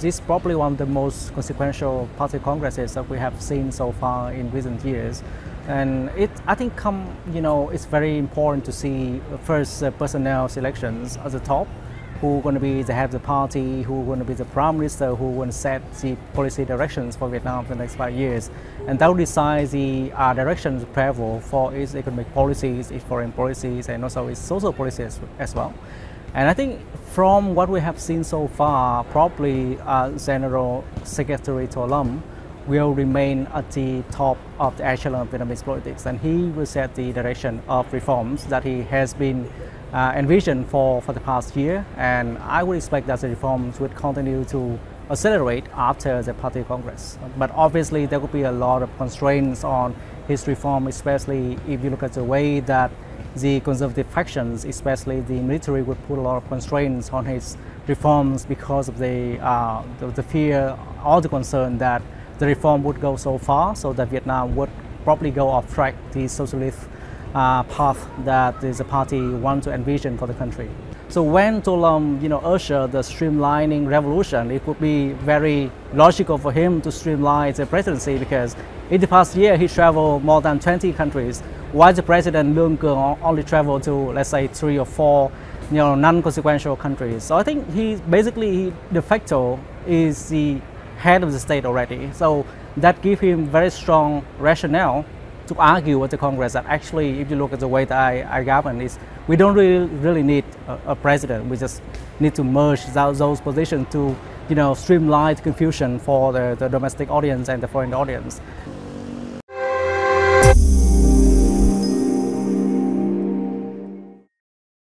this is probably one of the most consequential party congresses that we have seen so far in recent years. And I think it's very important to see first personnel selections at the top, who are going to be the head of the party, who are going to be the prime minister, who will set the policy directions for Vietnam for the next 5 years. And that will decide the directions of travel for its economic policies, its foreign policies, and also its social policies as well. And I think from what we have seen so far, probably General Secretary To Lâm will remain at the top of the echelon of Vietnamese politics, and he will set the direction of reforms that he has been envisioned for the past year. And I would expect that the reforms would continue to accelerate after the party congress. But obviously there will be a lot of constraints on his reform, especially if you look at the way that the conservative factions, especially the military, would put a lot of constraints on his reforms because of the fear or the concern that the reform would go so far, so that Vietnam would probably go off track the socialist path that the party wants to envision for the country. So when To Lâm, ushered the streamlining revolution, it would be very logical for him to streamline the presidency, because in the past year he traveled more than 20 countries, while the president Lương Cường only traveled to, let's say, 3 or 4 non-consequential countries. So I think he de facto is the head of the state already. So that gives him very strong rationale to argue with the Congress that actually, if you look at the way that I govern, we don't really need a president. We just need to merge those positions to streamline the confusion for the domestic audience and the foreign audience.